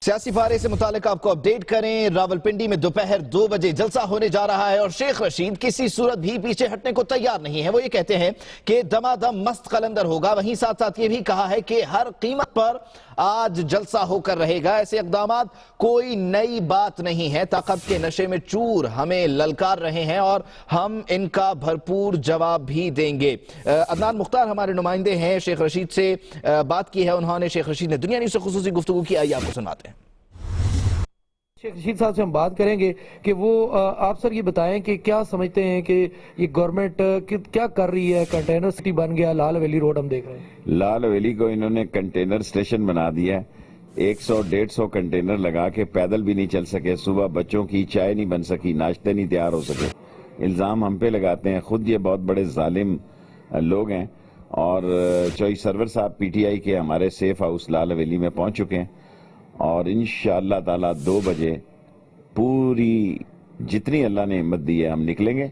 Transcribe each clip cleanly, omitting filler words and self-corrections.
سیاسی پارے سے متعلق آپ کو اپڈیٹ کریں۔ راولپنڈی میں دوپہر 2 بجے جلسہ ہونے جا رہا ہے اور شیخ رشید کسی صورت بھی پیچھے ہٹنے کو تیار نہیں ہے۔ وہ یہ کہتے ہیں کہ دمادم مست قلندر ہوگا، وہیں ساتھ ساتھ یہ بھی کہا ہے کہ ہر قیمت پر آج جلسہ ہو کر رہے گا۔ ایسے اقدامات کوئی نئی بات نہیں ہے، طاقت کے نشے میں چور ہمیں للکار رہے ہیں اور ہم ان کا بھرپور جواب بھی دیں گے۔ عدنان مختار ہمارے نمائندے ہیں، شیخ رشید سے بات کی ہے انہوں نے۔ شیخ رشید نے دنیا نیوز سے خصوصی گفتگو کی، آئیے آپ کو سناتے ہیں۔ شیخ رشید صاحب سے ہم بات کریں گے کہ وہ آپ سر یہ بتائیں کہ کیا سمجھتے ہیں کہ یہ گورنمنٹ کیا کر رہی ہے؟ کنٹینر سٹی بن گیا لال ویلی روڈ، ہم دیکھ رہے ہیں لال ویلی کو انہوں نے کنٹینر سٹیشن بنا دیا ہے۔ 100-150 کنٹینر لگا کے پیدل بھی نہیں چل سکے، صبح بچوں کی چائے نہیں بن سکی، ناشتے نہیں تیار ہو سکے۔ الزام ہم پہ لگاتے ہیں، خود یہ بہت بڑے ظالم لوگ ہیں۔ اور چوئی سرور صاحب پی ٹی آئی کے ہمارے سیف ہاؤس لال ویلی میں پہنچ چکے ہیں اور انشاءاللہ تعالی 2 بجے پوری جتنی اللہ نے ہمت دی ہے ہم نکلیں گے۔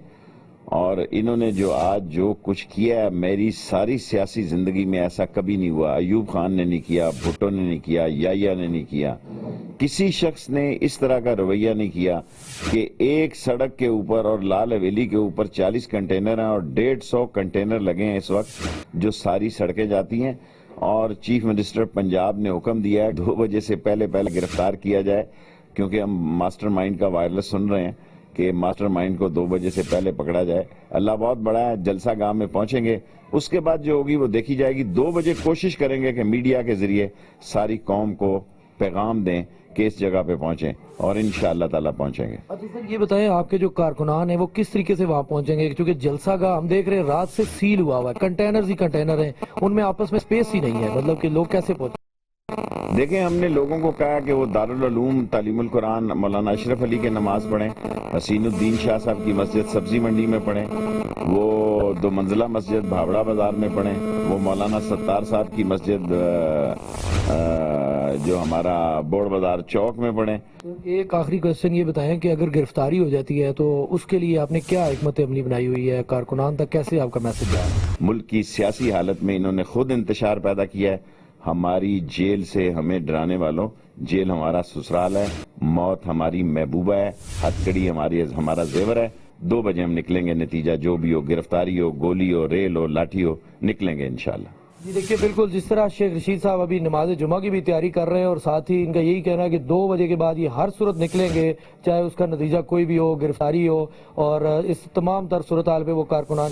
اور انہوں نے جو کچھ کیا ہے، میری ساری سیاسی زندگی میں ایسا کبھی نہیں ہوا۔ ایوب خان نے نہیں کیا، بھٹو نے نہیں کیا، یایا نے نہیں کیا، کسی شخص نے اس طرح کا رویہ نہیں کیا کہ ایک سڑک کے اوپر اور لال حویلی کے اوپر 40 کنٹینر ہیں اور 150 کنٹینر لگے ہیں اس وقت جو ساری سڑکیں جاتی ہیں۔ اور چیف منسٹر پنجاب نے حکم دیا ہے 2 بجے سے پہلے گرفتار کیا جائے، کیونکہ ہم ماسٹر مائنڈ کا وائرلیس سن رہے ہیں کہ ماسٹر مائنڈ کو 2 بجے سے پہلے پکڑا جائے۔ اللہ بہت بڑا ہے، جلسہ گاہ میں پہنچیں گے، اس کے بعد جو ہوگی وہ دیکھی جائے گی۔ 2 بجے کوشش کریں گے کہ میڈیا کے ذریعے ساری قوم کو پیغام دیں کہ اس جگہ پہ پہنچیں اور انشاءاللہ تعالیٰ پہنچیں گے۔ اچھا سر یہ بتائیں آپ کے جو کارکنان ہیں وہ کس طریقے سے وہاں پہنچیں گے؟ کیونکہ جلسہ گاہ ہم دیکھ رہے ہیں رات سے سیل ہوا ہے، کنٹینرز ہی کنٹینر ہیں، ان میں آپس میں سپیس ہی نہیں ہے، مطلب کہ لوگ کیسے پہنچیں؟ دیکھیں، ہم نے لوگوں کو کہا کہ وہ دارالعلوم تعلیم القرآن مولانا اشرف علی کے نماز پڑھیں، حسین الدین شاہ صاحب کی مسجد سبزی منڈی میں پڑھیں، وہ 2 منزلہ مسجد بھاوڑا بازار میں پڑھیں، وہ مولانا ستار صاحب کی مسجد جو ہمارا بوڑ بازار چوک میں پڑھیں۔ ایک آخری کوشچن یہ بتائیں کہ اگر گرفتاری ہو جاتی ہے تو اس کے لیے آپ نے کیا حکمت عملی بنائی ہوئی ہے؟ کارکنان تک کیسے آپ کا میسج جائے؟ ملک کی سیاسی حالت میں انہوں نے خود انتشار پیدا کیا ہے۔ ہماری جیل سے ہمیں ڈرانے والوں، جیل ہمارا سسرال ہے، موت ہماری محبوبہ ہے، ہتھکڑی ہمارا زیور ہے۔ 2 بجے ہم نکلیں گے، نتیجہ جو بھی ہو، گرفتاری ہو، گولی ہو، ریل ہو، لاٹھی ہو، نکلیں گے انشاءاللہ۔ جی دیکھیے، بالکل جس طرح شیخ رشید صاحب ابھی نماز جمعہ کی بھی تیاری کر رہے ہیں اور ساتھ ہی ان کا یہی کہنا ہے کہ 2 بجے کے بعد یہ ہر صورت نکلیں گے، چاہے اس کا نتیجہ کوئی بھی ہو، گرفتاری ہو، اور اس تمام تر صورتحال پہ وہ کارکنان